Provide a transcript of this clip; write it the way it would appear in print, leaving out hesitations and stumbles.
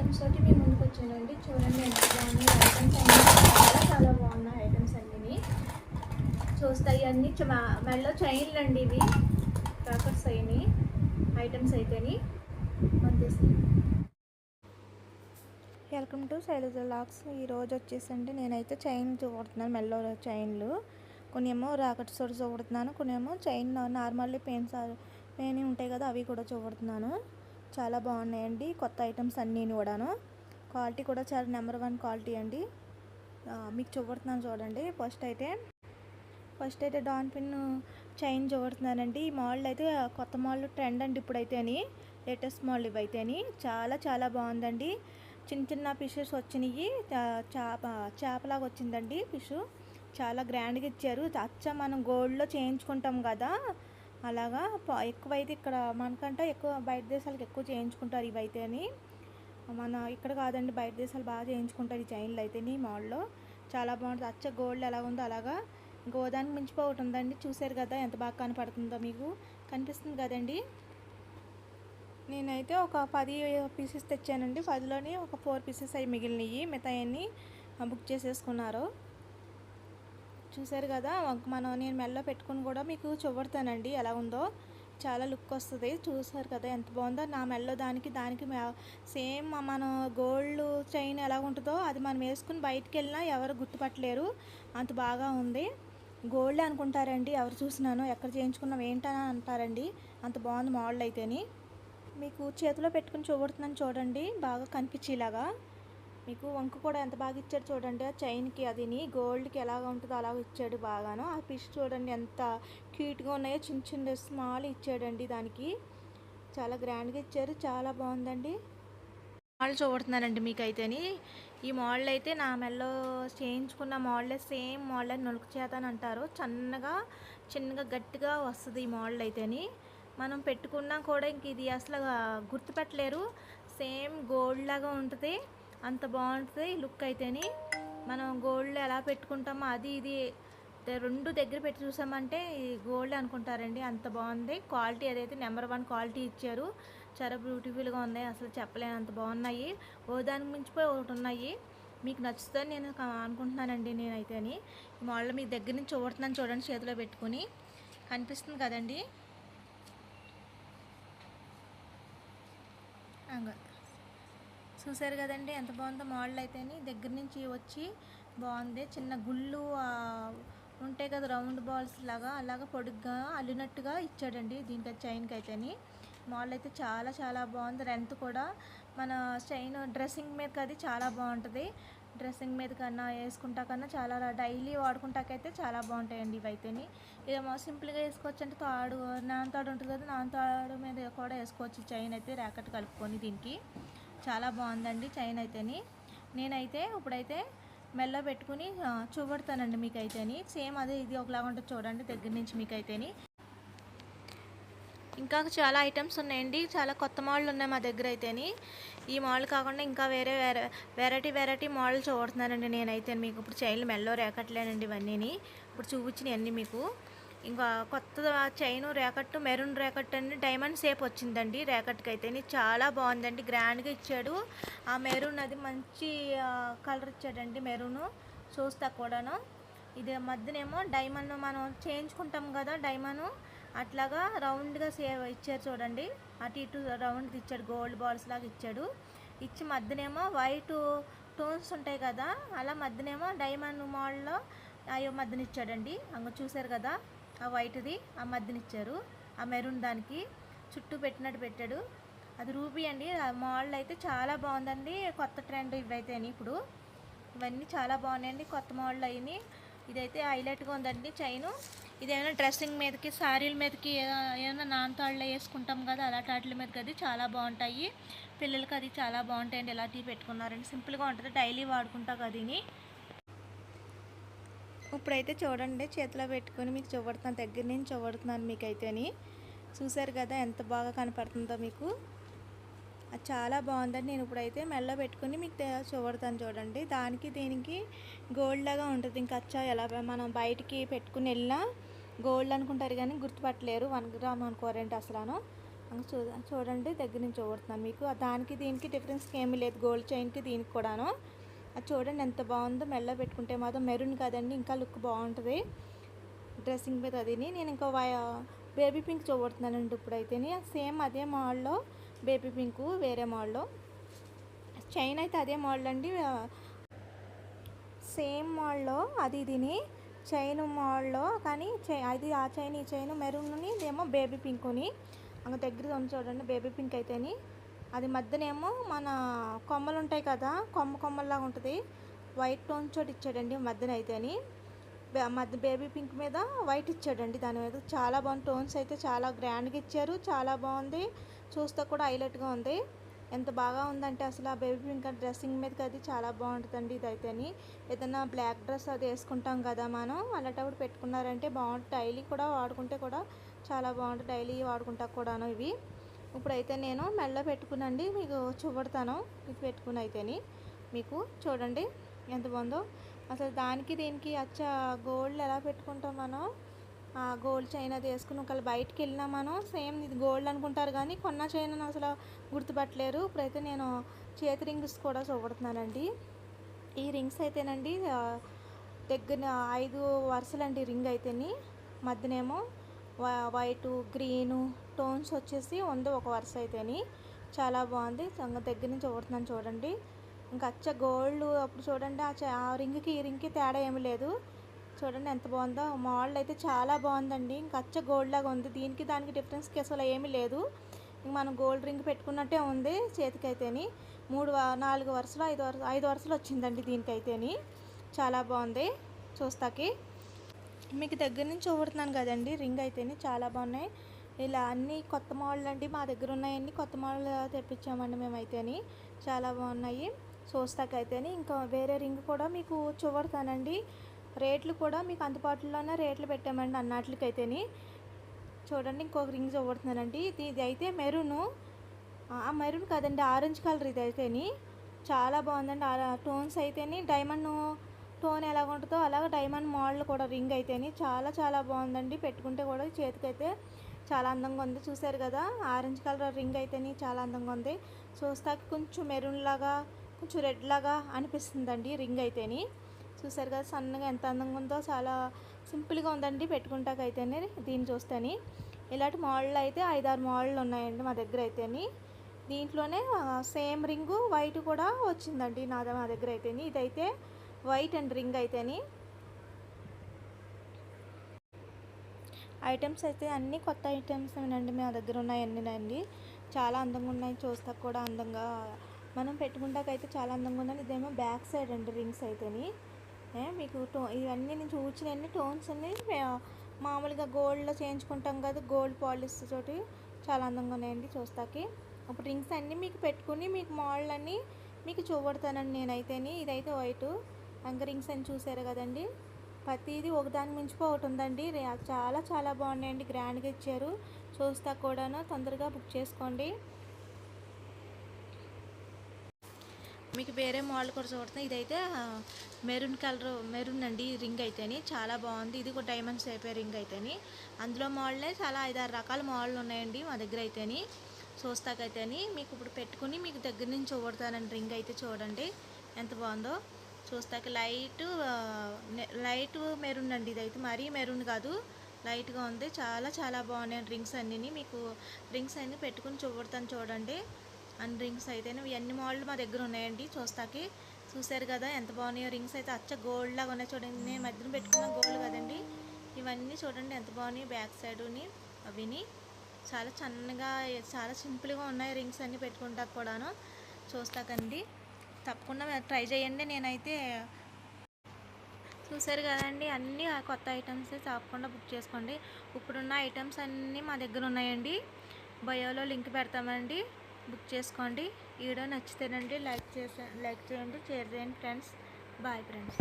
Items తోటి మీ ముందుకు వచ్చానండి. చూడండి ఎంత బాగున్నాయి ఐటమ్స్ అన్నీ, చాలా చాలా బాగున్నాయి ఐటమ్స్ అన్నీ. చూస్తాయి అన్నీ మెడలో చైన్లు అండి, ఇవి క్రాకర్స్ అయినాయి ఐటమ్స్ అయితేని వచ్చేసి. వెల్కమ్ టు శైలజ లాక్స్. ఈరోజు వచ్చేసండి నేనైతే చైన్ చూడుతున్నాను, మెడలో చైన్లు. కొన్ని ఏమో రాకెట్స్ తోటి చూడుతున్నాను, కొన్ని ఏమో చైన్ నార్మల్లీ పెయిన్ ఉంటాయి కదా, అవి కూడా చూడుతున్నాను. చాలా బాగున్నాయండి కొత్త ఐటమ్స్ అన్నీ కూడాను. క్వాలిటీ కూడా చాలా నెంబర్ 1 క్వాలిటీ అండి. మీకు చూడుతున్నాను చూడండి. ఫస్ట్ అయితే డాన్ పిన్ చైన్ చూడుతున్నానండి. ఈ మోడల్ అయితే కొత్త మోడల్ ట్రెండ్ అండి ఇప్పుడైతే అని, లేటెస్ట్ మోడల్ ఇవైతేని చాలా చాలా బాగుందండి. చిన్న చిన్న ఫిషెస్ వచ్చినాయి, చేపలాగా వచ్చిందండి ఫిష్. చాలా గ్రాండ్గా ఇచ్చారు. అచ్చ మనం గోల్డ్లో చేయించుకుంటాం కదా, అలాగా ఎక్కువైతే ఇక్కడ మనకంటే ఎక్కువ బయట దేశాలకు ఎక్కువ చేయించుకుంటారు ఇవైతే అని. మన ఇక్కడ కాదండి, బయట దేశాలు బాగా చేయించుకుంటారు ఈ చైన్లు అయితేని. మోడల్లో చాలా బాగుంటుంది. అచ్చ గోల్డ్ ఎలా ఉందో అలాగా గోదానికి మించిపోవటం ఉందండి. చూసారు కదా ఎంత బాగా కనపడుతుందో, మీకు కనిపిస్తుంది కదండి. నేనైతే ఒక 10 పీసెస్ తెచ్చానండి. 10లోని ఒక 4 పీసెస్ అవి మిగిలినవి, మిగతాయన్ని బుక్ చేసేసుకున్నారు. చూసారు కదా, నేను మెల్లో పెట్టుకుని కూడా మీకు చూపెడతానండి ఎలా ఉందో. చాలా లుక్ వస్తుంది. చూసారు కదా ఎంత బాగుందో. నా మెల్లో దానికి సేమ్ మన గోల్డ్ చైన్ ఎలా ఉంటుందో అది మనం వేసుకుని బయటికి వెళ్ళినా ఎవరు గుర్తుపట్టలేరు, అంత బాగా ఉంది. గోల్డ్ అనుకుంటారండి ఎవరు చూసినాను, ఎక్కడ చేయించుకున్నాం ఏంటని అంటారండి, అంత బాగుంది మోడల్ అయితేని. మీకు చేతిలో పెట్టుకుని చూపెడుతున్నాను చూడండి, బాగా కనిపించేలాగా. మీకు వంక కూడా ఎంత బాగా ఇచ్చాడు చూడండి. ఆ చైన్కి అదిని గోల్డ్కి ఎలాగ ఉంటుందో అలాగ ఇచ్చాడు బాగాను. ఆ ఫిష్ చూడండి ఎంత క్యూట్గా ఉన్నాయో, చిన్న చిన్న స్మాల్ ఇచ్చాడండి దానికి. చాలా గ్రాండ్గా ఇచ్చారు, చాలా బాగుందండి. మోడల్ చూడుతున్నానండి మీకైతేని. ఈ మోడల్ అయితే నా మెల్లో చేయించుకున్న మోడలే, సేమ్ మోడల్ నులక చేత అని అంటారు. చిన్నగా గట్టిగా వస్తుంది ఈ మోడల్ అయితేని. మనం పెట్టుకున్నా కూడా ఇంక ఇది అసలు గుర్తుపెట్టలేరు, సేమ్ గోల్డ్ లాగా ఉంటుంది, అంత బాగుంటుంది లుక్ అయితేని. మనం గోల్డ్ ఎలా పెట్టుకుంటామో అది ఇది రెండు దగ్గర పెట్టి చూసామంటే గోల్డ్ అనుకుంటారండి, అంత బాగుంది క్వాలిటీ. అదైతే నెంబర్ 1 క్వాలిటీ ఇచ్చారు. చాలా బ్యూటిఫుల్గా ఉన్నాయి, అసలు చెప్పలేను అంత బాగున్నాయి. ఓ దానికి మించిపోయి ఒకటి ఉన్నాయి. మీకు నచ్చుతుందని నేను అనుకుంటున్నానండి నేనైతే అని. ఈ మోడల్ మీకు దగ్గర నుంచి చూడుతున్నాను చూడండి, చేతిలో పెట్టుకుని కనిపిస్తుంది కదండి. చూసారు కదండి ఎంత బాగుందో మోడల్ అయితేని. దగ్గర నుంచి వచ్చి బాగుంది. చిన్న గుళ్ళు ఉంటాయి కదా, రౌండ్ బాల్స్ లాగా, అలాగా పొడుగ్గా అల్లినట్టుగా ఇచ్చాడండి దీనికి చైన్కి అయితేని. మోడల్ అయితే చాలా చాలా బాగుంది. లెంత్ కూడా మన చైన్ డ్రెస్సింగ్ మీదకి అది చాలా బాగుంటుంది. డ్రెస్సింగ్ మీద కన్నా వేసుకుంటా కన్నా చాలా డైలీ వాడుకుంటాకైతే చాలా బాగుంటాయండి ఇవైతేని. ఇదేమో సింపుల్గా వేసుకోవచ్చు అంటే నాన్ తాడు ఉంటుంది కదా, నాన్ తాడు మీద కూడా వేసుకోవచ్చు చైన్ అయితే, ర్యాకెట్ కలుపుకొని. దీనికి చాలా బాగుందండి చైన్ అయితేని. నేనైతే ఇప్పుడైతే మెల్ల పెట్టుకుని చూపెడతానండి మీకైతేని. సేమ్ అదే ఇది ఒకలాగా ఉంటుంది చూడండి దగ్గర నుంచి మీకైతేని. ఇంకా చాలా ఐటమ్స్ ఉన్నాయండి, చాలా కొత్త మోడల్ ఉన్నాయి మా దగ్గర అయితేని. ఈ మోడల్ కాకుండా ఇంకా వేరే వెరైటీ మోడల్ చూడుతున్నానండి నేనైతే మీకు. ఇప్పుడు చైన్లు మెల్లో ర్యాకెట్లేనండి ఇవన్నీ, ఇప్పుడు చూపించినవి అన్నీ మీకు. ఇంకా కొత్త చైన్ ర్యాకెట్, మెరూన్ ర్యాకెట్ అండి, డైమండ్ షేప్ వచ్చిందండి ర్యాకెట్కి అయితే. చాలా బాగుందండి, గ్రాండ్గా ఇచ్చాడు. ఆ మెరూన్ అది మంచి కలర్ ఇచ్చాడండి, మెరూను చూస్తా కూడాను. ఇది మధ్యనేమో డైమండ్ మనం చేయించుకుంటాం కదా డైమండ్, అట్లాగా రౌండ్గా ఇచ్చారు చూడండి. అటు ఇటు రౌండ్ ఇచ్చాడు, గోల్డ్ బాల్స్ లాగా ఇచ్చాడు. ఇచ్చి మధ్యనేమో వైట్ టోన్స్ ఉంటాయి కదా, అలా మధ్యనేమో డైమండ్ మోడల్లో అయ్యో మధ్యన ఇచ్చాడండి. అంగ చూసారు కదా ఆ వైట్ది ఆ మధ్యన ఇచ్చారు. ఆ మెరూన్ దానికి చుట్టూ పెట్టినట్టు పెట్టాడు. అది రూబీ అండి. ఆ మోడల్ అయితే చాలా బాగుందండి, కొత్త ట్రెండ్ ఇవైతే. ఇప్పుడు ఇవన్నీ చాలా బాగున్నాయండి, కొత్త మోడల్ అయినాయి. ఇదైతే హైలైట్గా ఉందండి చైను. ఇదేమైనా డ్రెస్సింగ్ మీదకి, శారీల మీదకి, ఏమైనా నాన్ తాళ్ళు వేసుకుంటాం కదా అలాంటి వాటి మీదకి అది చాలా బాగుంటాయి. పిల్లలకి అది చాలా బాగుంటాయండి. ఎలాంటివి పెట్టుకున్నారండి, సింపుల్గా ఉంటుంది, డైలీ వాడుకుంటా కదిని. ఇప్పుడైతే చూడండి చేతిలో పెట్టుకొని మీకు చూపెడుతున్నాను, దగ్గర నుంచి చూపెడుతున్నాను మీకైతేని. చూసారు కదా ఎంత బాగా కనపడుతుందో మీకు. అది చాలా బాగుందండి. నేను ఇప్పుడైతే మెల్లో పెట్టుకుని మీకు చూపెడతాను చూడండి. దానికి దీనికి గోల్డ్ లాగా ఉంటుంది. ఇంకా అచ్చా ఎలా మనం బయటికి పెట్టుకుని వెళ్ళినా గోల్డ్ అనుకుంటారు కానీ గుర్తుపట్టలేరు, 1 గ్రామ్ అనుకోరండి అసలు. చూడండి దగ్గర నుంచి చూడుతున్నాను మీకు. దానికి దీనికి డిఫరెన్స్ ఏమీ లేదు, గోల్డ్ చైన్కి దీనికి కూడాను. అది చూడండి ఎంత బాగుందో. మెడలో పెట్టుకుంటే మాత్రం మెరూన్ కదండి, ఇంకా లుక్ బాగుంటుంది డ్రెస్సింగ్ మీద. అదిని నేను ఇంకా బేబీ పింక్ చూడుతున్నానండి ఇప్పుడైతే. సేమ్ అదే మోడల్లో బేబీ పింక్, వేరే మోడల్లో. చైన్ అయితే అదే మోడల్ అండి, సేమ్ మోడల్లో అది ఇదిని చైన్ మోడల్లో. కానీ అది ఆ చైన్, ఈ చైన్ మెరూన్ని, ఇదేమో బేబీ పింక్ని. అంత దగ్గర ఉంది చూడండి బేబీ పింక్ అయితేని. అది మధ్యనేమో మన కొమ్మలు ఉంటాయి కదా, కొమ్మలాగా ఉంటుంది, వైట్ టోన్ చోటు ఇచ్చాడండి మధ్యన అయితేని. మధ్య బేబీ పింక్ మీద వైట్ ఇచ్చాడండి దాని మీద. చాలా బాగుంది, టోన్స్ అయితే చాలా గ్రాండ్గా ఇచ్చారు, చాలా బాగుంది. చూస్తే కూడా హైలైట్గా ఉంది. ఎంత బాగా ఉందంటే అసలు ఆ బేబీ పింక్ డ్రెస్సింగ్ మీదకి అది చాలా బాగుంటుందండి. ఇదైతేని ఏదైనా బ్లాక్ డ్రెస్ అది వేసుకుంటాం కదా మనం, అలాంటప్పుడు పెట్టుకున్నారంటే బాగుంటుంది. డైలీ కూడా వాడుకుంటే కూడా చాలా బాగుంటుంది, డైలీ వాడుకుంటా కూడాను ఇవి. ఇప్పుడైతే నేను మెడలో పెట్టుకునండి మీకు చూపెడతాను. ఇది పెట్టుకుని అయితేని మీకు చూడండి ఎంత బాగుందో. అసలు దానికి దీనికి అచ్చ గోల్డ్ ఎలా పెట్టుకుంటాం మనం, ఆ గోల్డ్ చైన్ అది వేసుకుని ఒకవేళ బయటికి వెళ్ళినా మనం సేమ్ ఇది గోల్డ్ అనుకుంటారు, కానీ కొన్న చైన్ అసలు గుర్తుపట్టలేరు. ఇప్పుడైతే నేను చేతి రింగ్స్ కూడా చూపెడుతున్నానండి. ఈ రింగ్స్ అయితేనండి దగ్గర 5 వరుసలండి రింగ్ అయితేని. మధ్యనేమో వైటు, గ్రీను టోన్స్ వచ్చేసి ఉంది ఒక వరుస అయితేని. చాలా బాగుంది. దగ్గర నుంచి చూడుతున్నాను చూడండి. ఇంకా అచ్చ గోల్డ్. అప్పుడు చూడండి ఆ రింగ్కి ఈ రింగ్కి తేడా ఏమి లేదు. చూడండి ఎంత బాగుందో. మోడల్ అయితే చాలా బాగుందండి, ఇంకా అచ్చ గోల్డ్ లాగా ఉంది. దీనికి దానికి డిఫరెన్స్కి అసలు ఏమీ లేదు, ఇంక మనం గోల్డ్ రింగ్ పెట్టుకున్నట్టే ఉంది చేతికి అయితేని. 4 వరుసలు 5 వరుసలు వచ్చిందండి దీనికైతేని. చాలా బాగుంది చూస్తాకి. మీకు దగ్గర నుంచి చూడుతున్నాను కదండి రింగ్ అయితేని. చాలా బాగున్నాయి. ఇలా అన్నీ కొత్త మోడల్ అండి, మా దగ్గర ఉన్నాయన్నీ కొత్త మోడల్ తెప్పించామండి మేమైతేని. చాలా బాగున్నాయి చూస్తాకైతేని. ఇంకా వేరే రింగ్ కూడా మీకు చూపెడతానండి. రేట్లు కూడా మీకు అందుబాటులోనే రేట్లు పెట్టామండి అన్నట్లకైతేని. చూడండి ఇంకొక రింగ్ చూపెడుతున్నానండి. ఇది అయితే మెరూను, మెరూన్ కాదండి ఆరెంజ్ కలర్. ఇది అయితేని చాలా బాగుందండి. టోన్స్ అయితేని డైమండ్ టోన్ ఎలాగ ఉంటుందో అలాగ డైమండ్ మోడల్ కూడా రింగ్ అయితేని చాలా బాగుందండి. పెట్టుకుంటే కూడా చేతికైతే చాలా అందంగా ఉంది. చూసారు కదా ఆరెంజ్ కలర్ రింగ్ అయితేని చాలా అందంగా ఉంది. చూస్తాక కొంచెం మెరూన్ లాగా, కొంచెం రెడ్ లాగా అనిపిస్తుందండి రింగ్ అయితేని. చూసారు కదా సన్నగా ఎంత అందంగా ఉందో, చాలా సింపుల్గా ఉందండి పెట్టుకుంటాకైతేనే. దీన్ని చూస్తేని ఇలాంటి మోడల్ అయితే 5-6 మోడల్ ఉన్నాయండి మా దగ్గర అయితేని. దీంట్లోనే సేమ్ రింగు వైట్ కూడా వచ్చిందండి మా దగ్గర అయితేని. ఇదైతే వైట్ అండ్ రింగ్ అయితేని. ఐటమ్స్ అయితే అన్నీ కొత్త ఐటమ్స్ అండి మా దగ్గర ఉన్నాయన్నీనండి. చాలా అందంగా ఉన్నాయి, చూస్తా కూడా అందంగా మనం పెట్టుకుంటాకైతే చాలా అందంగా ఉందండి. ఇదేమో బ్యాక్ సైడ్ అండి రింగ్స్ అయితేని. మీకు ఇవన్నీ నేను చూసినవన్నీ టోన్స్ అన్నీ మామూలుగా గోల్డ్లో చేయించుకుంటాం కదా, గోల్డ్ పాలిష్ తోటి చాలా అందంగా ఉన్నాయండి చూస్తాకి. ఇప్పుడు రింగ్స్ అన్నీ మీకు పెట్టుకుని మీకు మోడల్ అన్నీ మీకు చూపెడతానండి నేనైతేని. ఇదైతే వైటు ఇంకా రింగ్స్ అని చూసారు కదండి. ప్రతిదీ ఒకదాని మించిపో ఒకటి ఉందండి. చాలా బాగున్నాయండి, గ్రాండ్గా ఇచ్చారు. చూస్తా కూడాను తొందరగా బుక్ చేసుకోండి. మీకు వేరే మోడల్ కూడా చూడుతున్నాయి. ఇదైతే మెరూన్ కలర్, మెరూన్ అండి రింగ్ అయితేని. చాలా బాగుంది. ఇది కూడా డైమండ్స్ అయిపోయే రింగ్ అయితేని. అందులో మోడలే చాలా 5-6 రకాల మోడల్ ఉన్నాయండి మా దగ్గర అయితేని. చూస్తాకైతేని మీకు ఇప్పుడు పెట్టుకుని మీకు దగ్గర నుంచి చూడతానండి. రింగ్ అయితే చూడండి ఎంత బాగుందో. చూస్తాక లైట్ మెరూన్ అండి. ఇదైతే మరీ మెరూన్ కాదు, లైట్గా ఉంది. చాలా బాగున్నాయి రింగ్స్ అన్నీ. మీకు రింగ్స్ అన్నీ పెట్టుకుని చూడతాను చూడండి. అండ్ రింగ్స్ అయితే ఇవన్నీ మోడల్ మా దగ్గర ఉన్నాయండి చూస్తాకి. చూసారు కదా ఎంత బాగున్నాయో రింగ్స్ అయితే. అచ్చ గోల్డ్ లాగా ఉన్నాయి చూడండి. నేను మధ్యన పెట్టుకున్న గోల్డ్ కదండి. ఇవన్నీ చూడండి ఎంత బాగున్నాయి. బ్యాక్ సైడుని అవిని చాలా సన్నగా, చాలా సింపుల్గా ఉన్నాయి రింగ్స్ అన్నీ పెట్టుకుంటా కూడాను. చూస్తాకండి తప్పకుండా ట్రై చేయండి. నేనైతే చూసారు కదండి అన్నీ కొత్త ఐటమ్స్ తప్పకుండా బుక్ చేసుకోండి. ఇప్పుడున్న ఐటమ్స్ అన్నీ మా దగ్గర ఉన్నాయండి. బయోలో లింక్ పెడతామండి, బుక్ చేసుకోండి. వీడియో నచ్చితేనండి లైక్ చేయండి, షేర్ చేయండి ఫ్రెండ్స్. Bye friends.